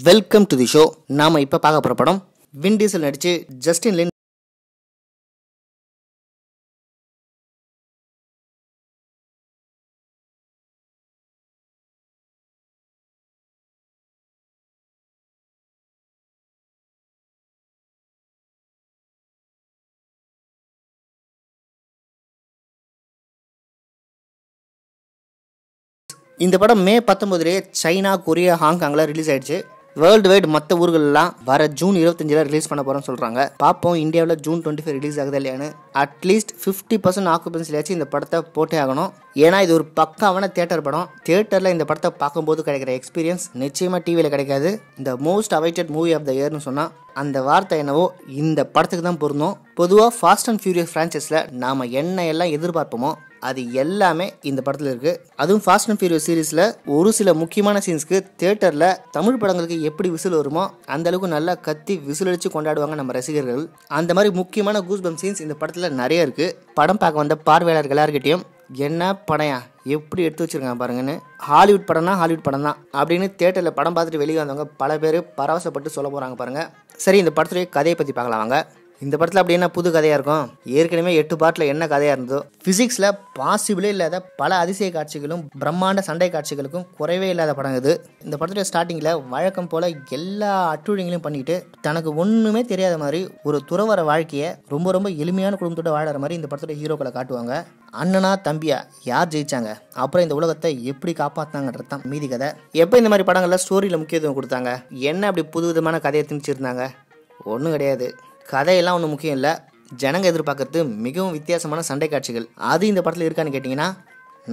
Welcome to the show. நாம இப்ப பார்க்க போற படம் வின் டீசல் நடிச்சு ஜஸ்டின் லின் இந்த படம் மே 19 சைனா, கொரியா, ஹாங்காங்கில் ரிலீஸ் ஆயிடுச்சு. வேர்ல்டு வைட் மற்ற ஊர்கள்லாம் வர ஜூன் 25 ரிலீஸ் பண்ண போகிறோம்னு சொல்கிறாங்க. பார்ப்போம் இந்தியாவில் ஜூன் 25 ரிலீஸ் ஆகுதா இல்லையான்னு. அட்லீஸ்ட் 50% ஆக்குபென்சிலாச்சும் இந்த படத்தை போட்டே ஆகணும். ஏன்னா இது ஒரு பக்காவான தியேட்டர் படம். தியேட்டரில் இந்த படத்தை பார்க்கும்போது கிடைக்கிற எக்ஸ்பீரியன்ஸ் நிச்சயமாக டிவியில் கிடைக்காது. இந்த most awaited movie of the இயர்னு சொன்னால் அந்த வார்த்தை என்னவோ இந்த படத்துக்கு தான் பொருந்தும். பொதுவாக ஃபாஸ்ட் அண்ட் ஃபியூரியஸ் ஃப்ரான்ச்சைஸில் நாம் என்ன எல்லாம் எதிர்பார்ப்போமோ அது எல்லாமே இந்த படத்தில் இருக்குது. அதுவும் ஃபாஸ்ட் அண்ட் ஃபியூரியஸ் சீரீஸில் ஒரு சில முக்கியமான சீன்ஸ்க்கு தியேட்டரில் தமிழ் படங்களுக்கு எப்படி விசில் வருமோ அந்த அளவுக்கு நல்லா கத்தி விசில் அடித்து கொண்டாடுவாங்க நம்ம ரசிகர்கள். அந்த மாதிரி முக்கியமான கூஸ்பம் சீன்ஸ் இந்த படத்தில் நிறைய இருக்குது. படம் பார்க்க வந்த பார்வையாளர்கள் எல்லாருக்கிட்டையும் என்ன படையா எப்படி எடுத்து வச்சிருக்காங்க பாருங்கன்னு, ஹாலிவுட் படம்னா ஹாலிவுட் படம் தான் அப்படின்னு தியேட்டரில் படம் பார்த்துட்டு வெளியே வந்தவங்க பல பேர் பரவசப்பட்டு சொல்ல போகிறாங்க பாருங்கள். சரி, இந்த படத்துடைய கதையை பற்றி பார்க்கலாம் வாங்க. இந்த படத்தில் அப்படி என்ன புது கதையாக இருக்கும்? ஏற்கனவே 8 பார்ட்டில் என்ன கதையாக இருந்ததோ, ஃபிசிக்ஸில் பாசிபிளே இல்லாத பல அதிசய காட்சிகளும் பிரம்மாண்ட சண்டை காட்சிகளுக்கும் குறைவே இல்லாத படம் இது. இந்த படத்துடைய ஸ்டார்டிங்கில் வழக்கம் போல் எல்லா அட்டுழியங்களையும் பண்ணிக்கிட்டு தனக்கு ஒன்றுமே தெரியாத மாதிரி ஒரு துறவர வாழ்க்கையை ரொம்ப எளிமையான குடும்பத்தோட வாழற மாதிரி இந்த படத்துடைய ஹீரோக்களை காட்டுவாங்க. அண்ணனா தம்பியா யார் ஜெயிச்சாங்க, அப்புறம் இந்த உலகத்தை எப்படி காப்பாற்றினாங்கன்றது தான் மீதி கதை. எப்போ இந்த மாதிரி படங்களில் ஸ்டோரியில் முக்கியத்துவம் கொடுத்தாங்க? என்ன அப்படி புது விதமான கதையை திணிச்சிருந்தாங்க? ஒன்றும் கிடையாது. கதையெல்லாம் ஒன்றும் முக்கியம் இல்லை. ஜனங்க எதிர்பார்க்கறது மிகவும் வித்தியாசமான சண்டை காட்சிகள். அது இந்த படத்தில் இருக்கான்னு கேட்டிங்கன்னா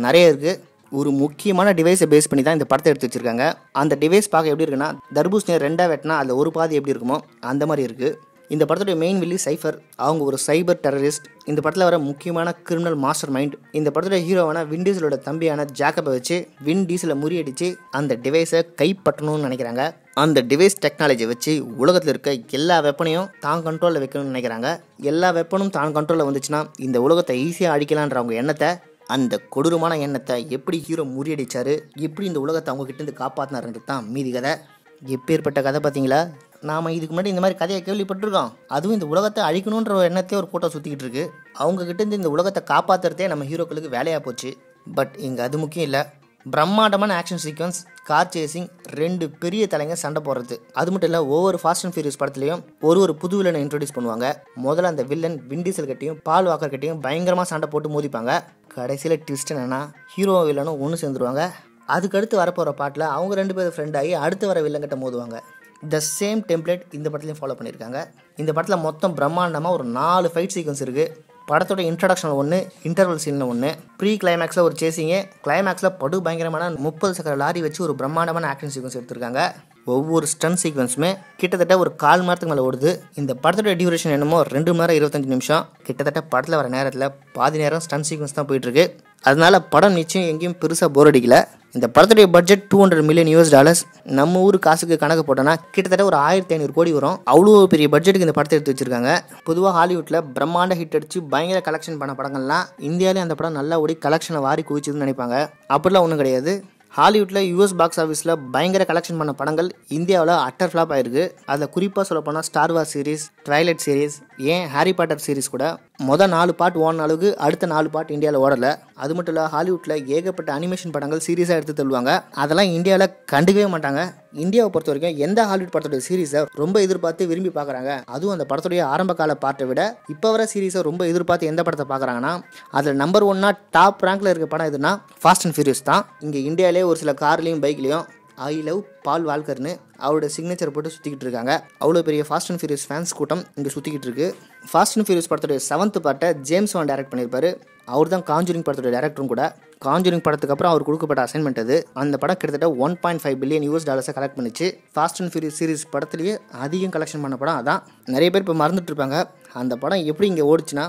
நிறைய இருக்குது. ஒரு முக்கியமான டிவைஸை பேஸ் பண்ணி தான் இந்த படத்தை எடுத்து வச்சுருக்காங்க. அந்த டிவைஸ் பார்க்க எப்படி இருக்குன்னா, தர்பூசணியை 2 வெட்டினா அதில் ஒரு பாதி எப்படி இருக்குமோ அந்த மாதிரி இருக்குது. இந்த படத்துடைய மெயின் வில்லி சைஃபர். அவங்க ஒரு சைபர் டெரரிஸ்ட். இந்த படத்தில் வர முக்கியமான கிரிமினல் மாஸ்டர் மைண்ட். இந்த படத்துடைய ஹீரோவான வின் டீசலோட தம்பியான ஜாக்கப்பை வச்சு வின் டீசலை முறியடிச்சு அந்த டிவைஸை கைப்பற்றணும்னு நினைக்கிறாங்க. அந்த டிவைஸ் டெக்னாலஜியை வச்சு உலகத்தில் இருக்க எல்லா வெப்பனையும் தான் கண்ட்ரோலில் வைக்கணும்னு நினைக்கிறாங்க. எல்லா வெப்பனும் தான் கண்ட்ரோலில் வந்துச்சுன்னா இந்த உலகத்தை ஈஸியாக அடிக்கலான்ற அவங்க எண்ணத்தை, அந்த கொடூரமான எண்ணத்தை எப்படி ஹீரோ முறியடிச்சாரு, எப்படி இந்த உலகத்தை அவங்க கிட்டேருந்து காப்பாற்றினாருன்றது தான் மீதி கதை. எப்பேற்பட்ட கதை பார்த்தீங்களா? நாம் இதுக்கு முன்னாடி இந்த மாதிரி கதையை கேள்விப்பட்டிருக்கோம். அதுவும் இந்த உலகத்தை அழிக்கணுன்ற ஒரு எண்ணத்தையே ஒரு கூட்டம் சுற்றிக்கிட்டு இருக்கு. அவங்க கிட்டேருந்து இந்த உலகத்தை காப்பாற்றுறதே நம்ம ஹீரோக்களுக்கு வேலையாக போச்சு. பட் இங்கே அது முக்கியம் இல்லை. பிரம்மாண்டமான ஆக்ஷன் சீக்வன்ஸ், கார் சேசிங், 2 பெரிய தலைங்க சண்டை போடுறது. அது மட்டும் இல்லை, ஒவ்வொரு ஃபாஸ்ட் அண்ட் ஃபியூரியஸ் படத்துலையும் ஒரு புது வில்லனை இன்ட்ரோடியூஸ் பண்ணுவாங்க. முதல்ல அந்த வில்லன் வின் டீசல் கட்டியும் பால் வாக்கர் கட்டியும் பயங்கரமாக சண்டை போட்டு மோதிப்பாங்க. கடைசியில் ட்விஸ்ட் என்னன்னா, ஹீரோ வில்லனும் ஒன்று சேர்ந்துருவாங்க. அதுக்கடுத்து வரப்போகிற பாட்டில் அவங்க 2 பேரும் ஃப்ரெண்ட் ஆகி அடுத்து வர வில்லன் கிட்ட மோதுவாங்க. த சேம் டெம்ப்ளேட் இந்த படத்துலையும் ஃபாலோ பண்ணியிருக்காங்க. இந்த படத்தில் மொத்தம் பிரம்மாண்டமாக ஒரு 4 ஃபைட் சீக்வன்ஸ் இருக்குது. படத்தோட இன்ட்ரடக்ஷன் 1, இன்டர்வல் சீன் 1, ப்ரீ கிளைமேக்ஸில் ஒரு சேசிங்கு, கிளைமேக்ஸில் படு பயங்கரமான 30 சக்கர லாரி வச்சு ஒரு பிரம்மாண்டமான ஆக்ஷன் சீக்வன்ஸ் எடுத்திருக்காங்க. ஒவ்வொரு ஸ்டன் சீக்வன்ஸுமே கிட்டத்தட்ட ஒரு 1/4 மணி நேரத்துக்கு மேலே ஓடுது. இந்த படத்தோட டியூரேஷன் என்னமோ 2 மணி நேரம் 25 நிமிஷம். கிட்டத்தட்ட படத்தில் வர நேரத்தில் பாதி நேரம் ஸ்டன் சீக்வன்ஸ் தான் போயிட்டுருக்கு. அதனால படம் நிச்சயம் எங்கேயும் பெருசாக போர் அடிக்கல. இந்த படத்துடைய பட்ஜெட் $200 மில்லியன். நம்ம ஊர் காசுக்கு கணக்கு போட்டோன்னா கிட்டத்தட்ட ஒரு 1500 கோடி வரும். அவ்வளோ பெரிய பட்ஜெட்டுக்கு இந்த படத்தை எடுத்து வச்சிருக்காங்க. பொதுவாக ஹாலிவுட்டில் பிரம்மாண்ட ஹிட் அடிச்சு பயங்கர கலெக்ஷன் பண்ண படங்கள்லாம் இந்தியாவிலே அந்த படம் நல்லா ஓடி கலெக்ஷனை வாரி குவிச்சதுன்னு நினைப்பாங்க. அப்படிலாம் ஒன்றும் கிடையாது. ஹாலிவுட்டில் US பாக்ஸ் ஆஃபீஸில் பயங்கர கலெக்ஷன் பண்ண படங்கள் இந்தியாவில் அட்டர் ஃப்ளாப் ஆயிருக்கு. அதில் குறிப்பாக சொல்லப்போனால் star Wars series, twilight series, ஏன் ஹாரி பாட்டர் சீரிஸ் கூட மொதல் 4 பார்ட் ஓடின அளவுக்கு அடுத்த 4 பார்ட் இந்தியாவில் ஓடலை. அது மட்டும் இல்லை, ஹாலிவுட்டில் ஏகப்பட்ட அனிமேஷன் படங்கள் சீரியஸாக எடுத்து தள்ளுவாங்க. அதெல்லாம் இந்தியாவில் கண்டுக்கவே மாட்டாங்க. இந்தியாவை பொறுத்த வரைக்கும் எந்த ஹாலிவுட் படத்துடைய சீரிஸை ரொம்ப எதிர்பார்த்து விரும்பி பார்க்குறாங்க, அதுவும் அந்த படத்துடைய ஆரம்ப கால பார்ட்டை விட இப்போ வர சீரிஸை ரொம்ப எதிர்பார்த்து எந்த படத்தை பார்க்குறாங்கன்னா, அதில் நம்பர் 1 டாப் ரேங்கில் இருக்க படம் எதுனா ஃபாஸ்ட் அண்ட் ஃபியூரியஸ் தான். இங்கே இந்தியாவிலே ஒரு சில கார்லையும் பைக்லையும் ஐ லவ் பால் வால்கர்னு அவரோட சிக்னேச்சர் போட்டு சுற்றிக்கிட்டு இருக்காங்க. அவ்வளோ பெரிய ஃபாஸ்ட் அண்ட் ஃபியூரியஸ் ஃபேன்ஸ் கூட்டம் இங்கே சுற்றிக்கிட்டு இருக்கு. ஃபாஸ்ட் அண்ட் ஃபியூரியஸ் படத்துடைய 7th பார்ட்டை ஜேம்ஸ் வான் டைரக்ட் பண்ணியிருப்பாரு. அவர் தான் காஞ்சூரிங் படத்துடைய டேரக்டரும் கூட. காஞ்சூரிங் படத்துக்கு அப்புறம் அவர் கொடுக்கப்பட்ட அசைன்மெண்ட் அது. அந்த படம் கிட்டத்தட்ட $1.5 பில்லியன் கலெக்ட் பண்ணிச்சு. ஃபாஸ்ட் அண்ட் ஃபியூரியஸ் சீரிஸ் படத்துலேயே அதிகம் கலெக்ஷன் பண்ண படம் அதான். நிறைய பேர் இப்போ மறந்துட்டு இருப்பாங்க. அந்த படம் எப்படி இங்கே ஓடிச்சுன்னா,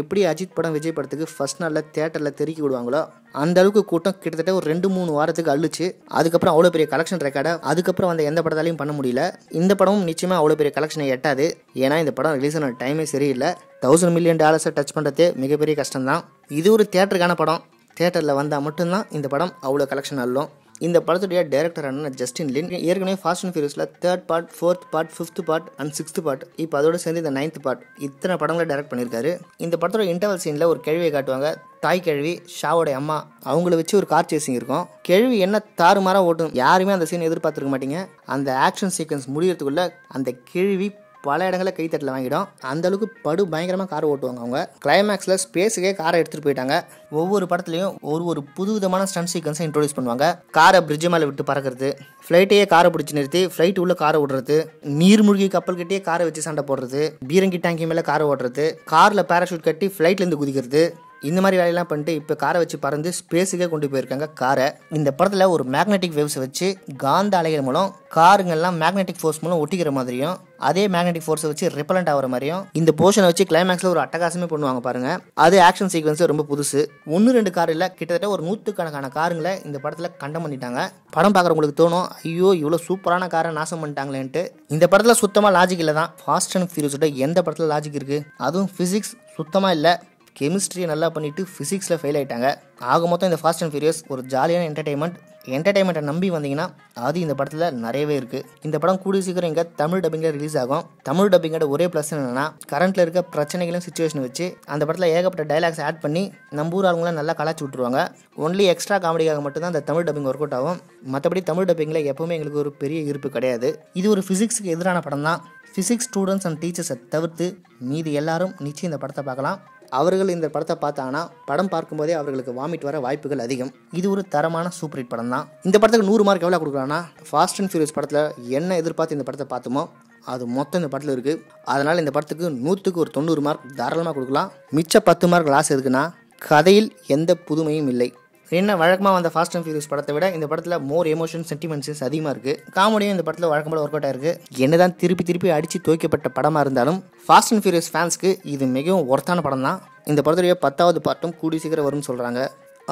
எப்படி அஜித் படம் விஜய் படத்துக்கு ஃபர்ஸ்ட் நாளில் தியேட்டரில் தெருக்கி விடுவாங்களோ அந்த அளவுக்கு கூட்டம் கிட்டத்தட்ட ஒரு 2-3 வாரத்துக்கு அழிச்சு. அதுக்கப்புறம் அவ்வளோ பெரிய கலெக்ஷன் ரெக்கார்டை அதுக்கப்புறம் அந்த எந்த படத்தாலையும் பண்ண முடியல. இந்த படமும் நிச்சயமாக அவ்வளோ பெரிய கலெக்ஷனை எட்டாது. ஏன்னா இந்த படம் ரிலீஸ் ஆன டைமே சரியில்லை. $1000 மில்லியன் டச் பண்ணுறதே மிகப்பெரிய கஷ்டம்தான். இது ஒரு தியேட்டருக்கான படம். தியேட்டரில் வந்தால் மட்டும்தான் இந்த படம் அவ்வளோ கலெக்ஷன் அள்ளும். இந்த படத்துடைய டைரக்டர் ஜஸ்டின் லின் ஏற்கனவே ஃபாஸ்ட் அண்ட் ஃபியூரியஸ்ல 3rd part, 4th part, 5th part and 6th part, இப்போ அதோட சேர்ந்து இந்த 9th பார்ட், இத்தனை படங்களை டைரக்ட் பண்ணியிருக்காரு. இந்த படத்தோட இன்டர்வல் சீன்ல ஒரு கேள்வியை காட்டுவாங்க. தாய் கேள்வி ஷாவோட அம்மா அவங்கள வச்சு ஒரு கார் சேசிங் இருக்கும். கேள்வி என்ன தாறுமாறா ஓட்டும், யாருமே அந்த சீன் எதிர்பார்த்துருக்க மாட்டீங்க. அந்த ஆக்ஷன் சீக்வன்ஸ் முடியறதுக்குள்ள அந்த கேள்வி பல இடங்களில் கைத்தட்டில் வாங்கிடும். அந்த அளவுக்கு படு பயங்கரமாக காரை ஓட்டுவாங்க அவங்க. கிளைமேக்ஸில் ஸ்பேஸுக்கே காரை எடுத்துகிட்டு போயிட்டாங்க. ஒவ்வொரு படத்துலையும் ஒரு புது விதமான ஸ்டன்ட் சீக்வன்ஸை இன்ட்ரோடியூஸ் பண்ணுவாங்க. காரை பிரிட்ஜ் மேலே விட்டு பறக்கிறது, ஃப்ளைட்டையே காரை பிடிச்சி நிறுத்தி ஃப்ளைட் உள்ள காரை விடுறது, நீர்மூழ்கி கப்பல்கிட்டே காரை வச்சு சண்டை போடுறது, பீரங்கி டேங்கி மேலே காரை ஓட்டுறது, காரில் பேராஷூட் கட்டி ஃப்ளைட்லேருந்து குதிக்கிறது, இந்த மாதிரி வேலையெல்லாம் பண்ணிட்டு இப்போ காரை வச்சு பறந்து ஸ்பேஸுக்கே கொண்டு போயிருக்காங்க காரை. இந்த படத்தில் ஒரு மேக்னெட்டிக் வேவ்ஸை வச்சு காந்த அலைகள் மூலம் காருங்கெல்லாம் மேக்னெட்டிக் ஃபோர்ஸ் மூலம் ஒட்டிக்கிற மாதிரியும், அதே மேக்னெட்டிக் ஃபோர்ஸை வச்சு ரிப்பலண்ட் ஆகிற மாதிரியும் இந்த போர்ஷனை வச்சு கிளைமேக்ஸில் ஒரு அட்டகாசமே பண்ணுவாங்க பாருங்க. அது ஆக்ஷன் சீக்வன்ஸ் ரொம்ப புதுசு. 1-2 கார் இல்லை, கிட்டத்தட்ட ஒரு 100கணக்கான காருங்களை இந்த படத்தில் கண்டம் பண்ணிட்டாங்க. படம் பார்க்குறவங்களுக்கு தோணும், ஐயோ இவ்வளோ சூப்பரான காரை நாசம் பண்ணிட்டாங்களேன்ட்டு. இந்த படத்தில் சுத்தமாக லாஜிக் இல்லை தான். ஃபாஸ்ட் அண்ட் ஃபியூரியஸோட எந்த படத்தில் லாஜிக் இருக்குது? அதுவும் ஃபிசிக்ஸ் சுத்தமாக இல்லை. கெமிஸ்ட்ரியை நல்லா பண்ணிட்டு ஃபிசிக்ஸில் ஃபெயில் ஆகிட்டாங்க. ஆக மொத்தம் இந்த ஃபாஸ்ட் அண்ட் ஃபியூரியஸ் ஒரு ஜாலியான என்டர்டைன்மெண்ட்டை நம்பி வந்தீங்கன்னா அது இந்த படத்தில் நிறையவே இருக்குது. இந்த படம் கூடிய சீக்கிரம் இங்கே தமிழ் டப்பிங்கில் ரிலீஸ் ஆகும். தமிழ் டப்பிங்கோட ஒரே ப்ளஸ் என்னென்னா, கரண்ட்டில் இருக்க பிரச்சனைகளும் சுச்சுவேஷன் வச்சு அந்த படத்தில் ஏகப்பட்ட டைலாக்ஸ் ஆட் பண்ணி நம்ம ஊர் ஆளுங்களாம் நல்லா கலாச்சி விட்ருவாங்க. ஒன்லி எக்ஸ்ட்ரா காமெடிக்காக மட்டும்தான் அந்த தமிழ் டப்பிங் ஒர்க் அவுட் ஆகும். மற்றபடி தமிழ் டப்பிங்கில் எப்போவுமே எங்களுக்கு ஒரு பெரிய ஈர்ப்பு கிடையாது. இது ஒரு ஃபிசிக்ஸுக்கு எதிரான படம் தான். ஃபிசிக்ஸ் ஸ்டூடெண்ட்ஸ் அண்ட் டீச்சர்ஸை தவிர்த்து மீதி எல்லாரும் நிச்சயம் இந்த படத்தை பார்க்கலாம். அவர்கள் இந்த படத்தை பார்த்தாங்கன்னா படம் பார்க்கும்போதே அவர்களுக்கு வாமிட் வர வாய்ப்புகள் அதிகம். இது ஒரு தரமான சூப்பர் ஹிட் படம் தான். இந்த படத்துக்கு 100 மார்க் எவ்வளோ கொடுக்குறாங்கன்னா, ஃபாஸ்ட் அண்ட் ஃபியூரியஸ் படத்தில் என்ன எதிர்பார்த்து இந்த படத்தை பார்த்தோமோ அது மொத்தம் இந்த படத்தில் இருக்குது. அதனால் இந்த படத்துக்கு 100க்கு ஒரு 90 மார்க் தாராளமாக கொடுக்கலாம். மிச்ச 10 மார்க் லாஸ் எதுக்குன்னா, கதையில் எந்த புதுமையும் இல்லை. என்ன வழக்கமாக வந்த ஃபாஸ்ட் அண்ட் ஃபியூரியஸ் படத்தை விட இந்த படத்தில் மோர் எமோஷன் சென்டிமெண்ட்ஸ் அதிகமாக இருக்குது. காமெடியும் இந்த படத்தில் வழக்கம் போல ஒர்க் அவுட் ஆயிருக்கு. என்னதான் திருப்பி அடித்து துவைக்கப்பட்ட படமாக இருந்தாலும் ஃபாஸ்ட் அண்ட் ஃபியூரியஸ் ஃபேன்ஸ்க்கு இது மிகவும் ஒர்த்தான படம் தான். இந்த படத்துடைய 10வது பார்ட்டும் கூடி சீக்கிரம் வரும்னு சொல்கிறாங்க.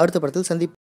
அடுத்த படத்தில் சந்திப்போம்.